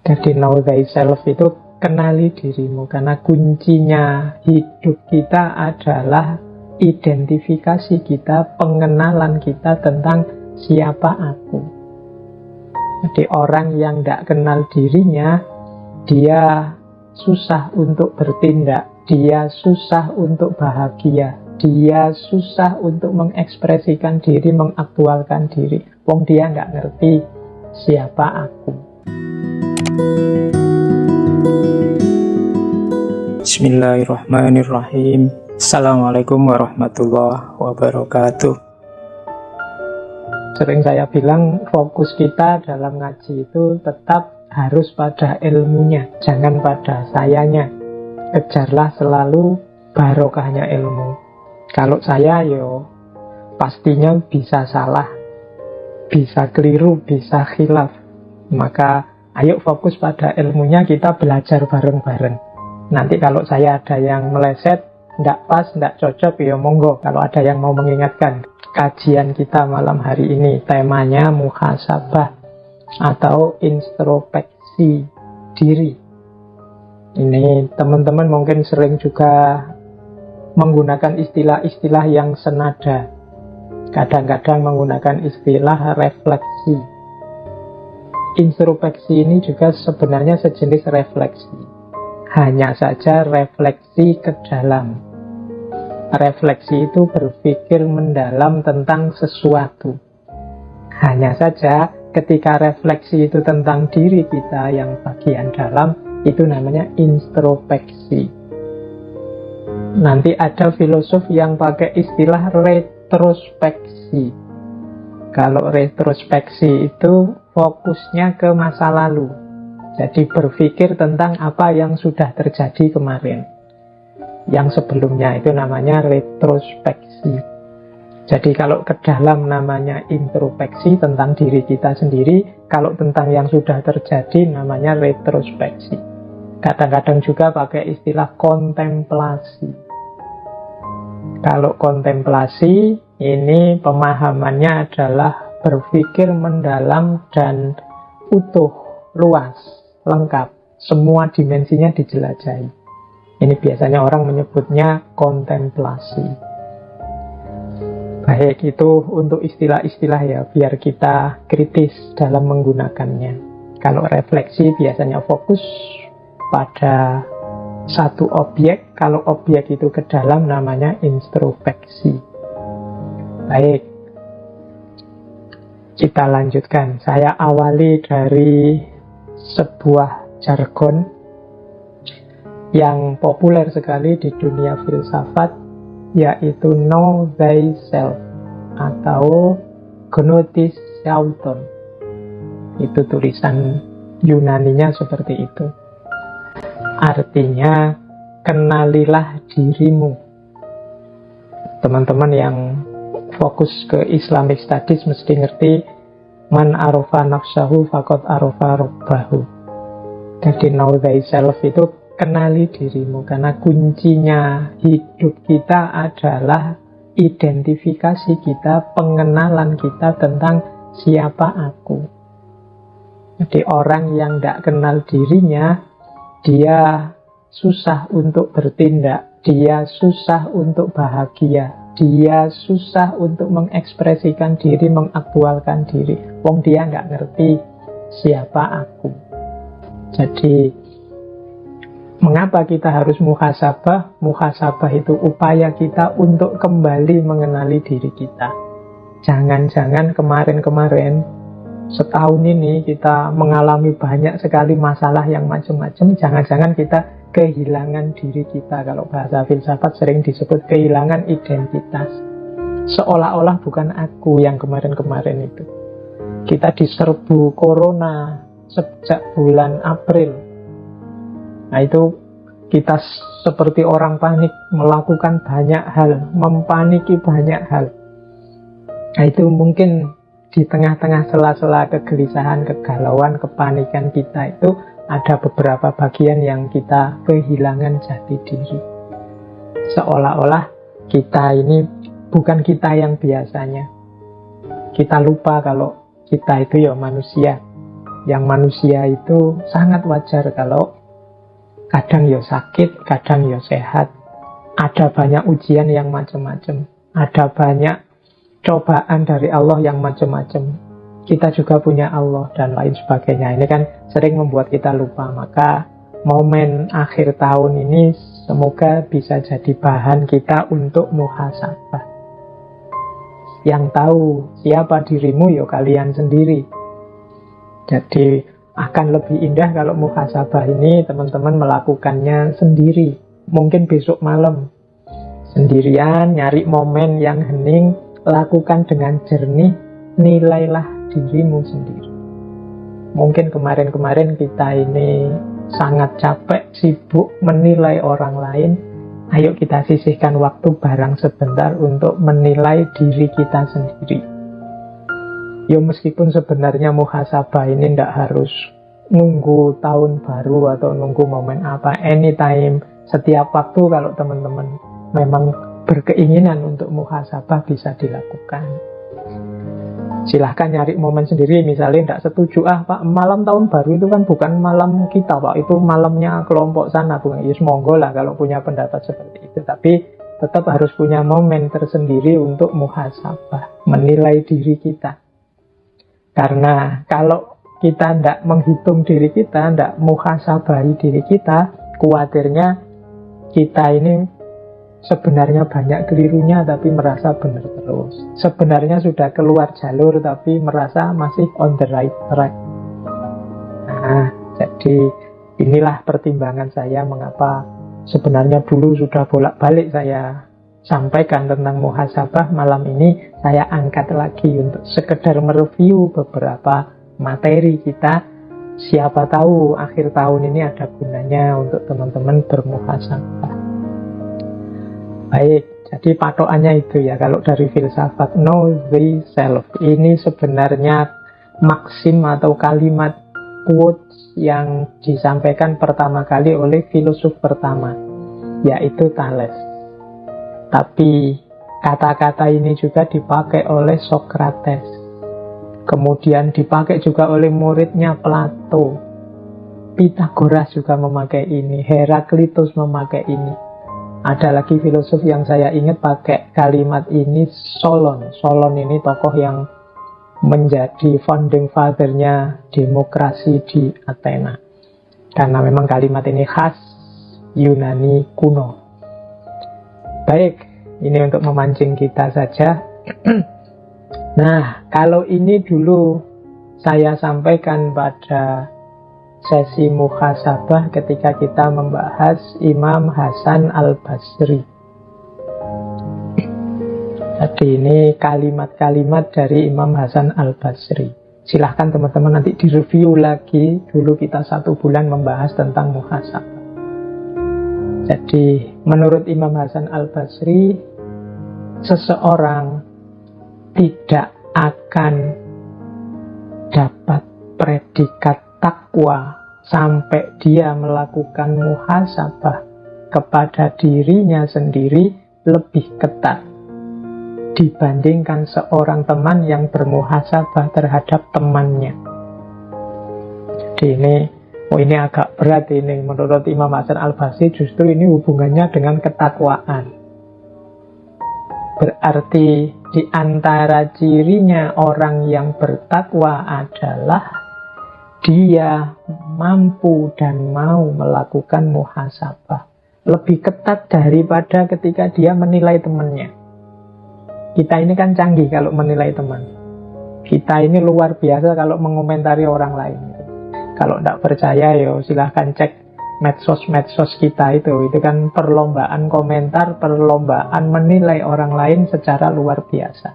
Jadi know thyself itu kenali dirimu, karena kuncinya hidup kita adalah identifikasi kita, pengenalan kita tentang siapa aku. Jadi orang yang tidak kenal dirinya, dia susah untuk bertindak, dia susah untuk bahagia, dia susah untuk mengekspresikan diri, mengaktualkan diri. Wong dia nggak ngerti siapa aku. Bismillahirrahmanirrahim. Assalamualaikum warahmatullahi wabarakatuh. Sering saya bilang, fokus kita dalam ngaji itu tetap harus pada ilmunya, jangan pada sayanya. Kejarlah selalu barokahnya ilmu. Kalau saya pastinya bisa salah, bisa keliru, bisa khilaf. Maka ayo fokus pada ilmunya, kita belajar bareng-bareng. Nanti kalau saya ada yang meleset, tidak pas, tidak cocok, ya monggo. Kalau ada yang mau mengingatkan, kajian kita malam hari ini temanya muhasabah atau introspeksi diri. Ini teman-teman mungkin sering juga menggunakan istilah-istilah yang senada. Kadang-kadang menggunakan istilah refleksi. Introspeksi ini juga sebenarnya sejenis refleksi. Hanya saja refleksi ke dalam. Refleksi itu berpikir mendalam tentang sesuatu. Hanya saja ketika refleksi itu tentang diri kita yang bagian dalam, itu namanya introspeksi. Nanti ada filosof yang pakai istilah retrospeksi. Kalau retrospeksi itu fokusnya ke masa lalu. Jadi berpikir tentang apa yang sudah terjadi kemarin. Yang sebelumnya itu namanya retrospeksi. Jadi kalau ke dalam namanya introspeksi tentang diri kita sendiri. Kalau tentang yang sudah terjadi namanya retrospeksi. Kadang-kadang juga pakai istilah kontemplasi. Kalau kontemplasi ini pemahamannya adalah berpikir mendalam dan utuh, luas, lengkap, semua dimensinya dijelajahi. Ini biasanya orang menyebutnya kontemplasi. Baik, itu untuk istilah-istilah ya, biar kita kritis dalam menggunakannya. Kalau refleksi biasanya fokus pada satu objek, kalau objek itu ke dalam namanya introspeksi. Baik, kita lanjutkan. Saya awali dari sebuah jargon yang populer sekali di dunia filsafat, yaitu know thyself atau gnosis auton. Itu tulisan Yunaninya seperti itu. Artinya kenalilah dirimu. Teman-teman yang fokus ke Islamic Studies mesti ngerti man arofa nafsahu faqad arofa rabbahu. Jadi know thyself itu kenali dirimu, karena kuncinya hidup kita adalah identifikasi kita, pengenalan kita tentang siapa aku. Jadi orang yang tidak kenal dirinya, dia susah untuk bertindak, dia susah untuk bahagia, dia susah untuk mengekspresikan diri, mengaktualkan diri. Wong dia nggak ngerti siapa aku. Jadi mengapa kita harus muhasabah? Muhasabah itu upaya kita untuk kembali mengenali diri kita. Jangan-jangan kemarin-kemarin, setahun ini kita mengalami banyak sekali masalah yang macam-macam. Jangan-jangan kita kehilangan diri kita. Kalau bahasa filsafat sering disebut kehilangan identitas. Seolah-olah bukan aku yang kemarin-kemarin itu. Kita diserbu corona sejak bulan April. Nah itu kita seperti orang panik, melakukan banyak hal, mempaniki banyak hal. Nah itu mungkin di tengah-tengah sela-sela kegelisahan, kegalauan, kepanikan kita itu ada beberapa bagian yang kita kehilangan jati diri. Seolah-olah kita ini bukan kita yang biasanya. Kita lupa kalau kita itu ya manusia. Yang manusia itu sangat wajar kalau kadang ya sakit, kadang ya sehat. Ada banyak ujian yang macam-macam. Ada banyak cobaan dari Allah yang macam-macam. Kita juga punya Allah dan lain sebagainya. Ini kan sering membuat kita lupa. Maka momen akhir tahun ini semoga bisa jadi bahan kita untuk muhasabah. Yang tahu siapa dirimu ya kalian sendiri. Jadi akan lebih indah kalau muhasabah ini teman-teman melakukannya sendiri. Mungkin besok malam sendirian, nyari momen yang hening, lakukan dengan jernih, nilailah dirimu sendiri. Mungkin kemarin-kemarin kita ini sangat capek, sibuk menilai orang lain. Ayo kita sisihkan waktu barang sebentar untuk menilai diri kita sendiri. Ya meskipun sebenarnya muhasabah ini tidak harus nunggu tahun baru atau nunggu momen apa, anytime, setiap waktu kalau teman-teman memang berkeinginan untuk muhasabah bisa dilakukan. Silahkan nyari momen sendiri. Misalnya tidak setuju, Pak, malam tahun baru itu kan bukan malam kita, Pak, itu malamnya kelompok sana, bukan? Ya monggo lah kalau punya pendapat seperti itu. Tapi tetap harus punya momen tersendiri untuk muhasabah, menilai diri kita. Karena kalau kita tidak menghitung diri kita, tidak muhasabahi diri kita, khawatirnya kita ini sebenarnya banyak kelirunya tapi merasa benar terus. Sebenarnya sudah keluar jalur tapi merasa masih on the right track. Nah, jadi inilah pertimbangan saya mengapa sebenarnya dulu sudah bolak-balik saya sampaikan tentang muhasabah. Malam ini saya angkat lagi untuk sekedar mereview beberapa materi kita. Siapa tahu akhir tahun ini ada gunanya untuk teman-teman bermuhasabah. Baik, jadi patokannya itu ya. Kalau dari filsafat, know thyself, ini sebenarnya maksim atau kalimat quotes yang disampaikan pertama kali oleh filosof pertama, yaitu Thales. Tapi kata-kata ini juga dipakai oleh Socrates. Kemudian dipakai juga oleh muridnya Plato. Pythagoras juga memakai ini. Heraklitus memakai ini. Ada lagi filosof yang saya ingat pakai kalimat ini, Solon. Solon ini tokoh yang menjadi founding father-nya demokrasi di Athena. Karena memang kalimat ini khas Yunani kuno. Baik, ini untuk memancing kita saja. Nah, kalau ini dulu saya sampaikan pada sesi muhasabah ketika kita membahas Imam Hasan Al-Basri. Jadi ini kalimat-kalimat dari Imam Hasan Al-Basri. Silahkan teman-teman nanti direview lagi. Dulu kita 1 bulan membahas tentang muhasabah. Jadi menurut Imam Hasan Al-Basri, seseorang tidak akan dapat predikat takwa sampai dia melakukan muhasabah kepada dirinya sendiri lebih ketat dibandingkan seorang teman yang bermuhasabah terhadap temannya. Jadi ini agak berat ini. Menurut Imam Hasan Al-Basri justru ini hubungannya dengan ketakwaan. Berarti di antara cirinya orang yang bertakwa adalah dia mampu dan mau melakukan muhasabah lebih ketat daripada ketika dia menilai temannya. Kita ini kan canggih kalau menilai teman. Kita ini luar biasa kalau mengomentari orang lain. Kalau tidak percaya, silahkan cek medsos-medsos kita itu kan perlombaan komentar, perlombaan menilai orang lain secara luar biasa.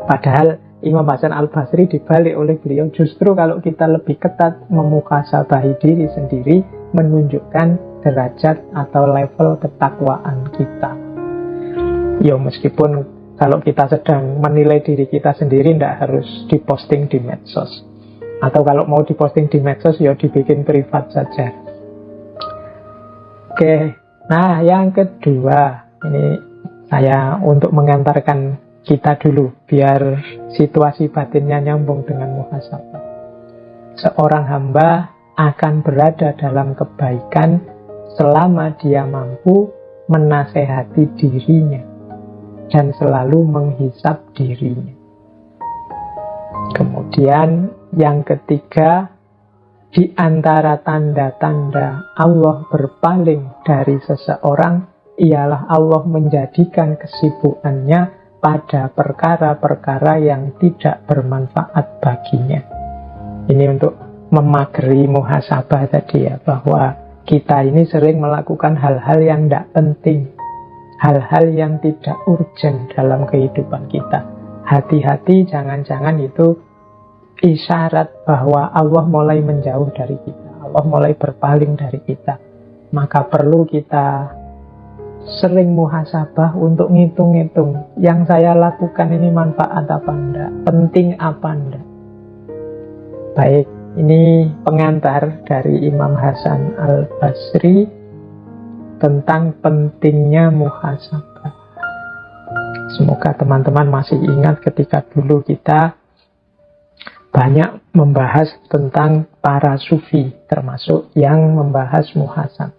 Padahal Imam Hasan Al-Basri dibalik oleh beliau, justru kalau kita lebih ketat memuhasabahi diri sendiri, menunjukkan derajat atau level ketakwaan kita. Meskipun kalau kita sedang menilai diri kita sendiri, tidak harus diposting di medsos. Atau kalau mau diposting di medsos, dibikin privat saja. Oke, nah yang kedua, ini saya untuk mengantarkan kita dulu, biar situasi batinnya nyambung dengan muhasabah. Seorang hamba akan berada dalam kebaikan selama dia mampu menasehati dirinya dan selalu menghisap dirinya. Kemudian yang ketiga, di antara tanda-tanda Allah berpaling dari seseorang ialah Allah menjadikan kesibukannya pada perkara-perkara yang tidak bermanfaat baginya. Ini untuk memagari muhasabah tadi ya, bahwa kita ini sering melakukan hal-hal yang tidak penting, hal-hal yang tidak urgent dalam kehidupan kita. Hati-hati, jangan-jangan itu isyarat bahwa Allah mulai menjauh dari kita, Allah mulai berpaling dari kita. Maka perlu kita sering muhasabah untuk ngitung-ngitung, yang saya lakukan ini manfaat apa enggak, penting apa enggak. Baik, ini pengantar dari Imam Hasan Al-Basri tentang pentingnya muhasabah. Semoga teman-teman masih ingat ketika dulu kita banyak membahas tentang para sufi, termasuk yang membahas muhasabah.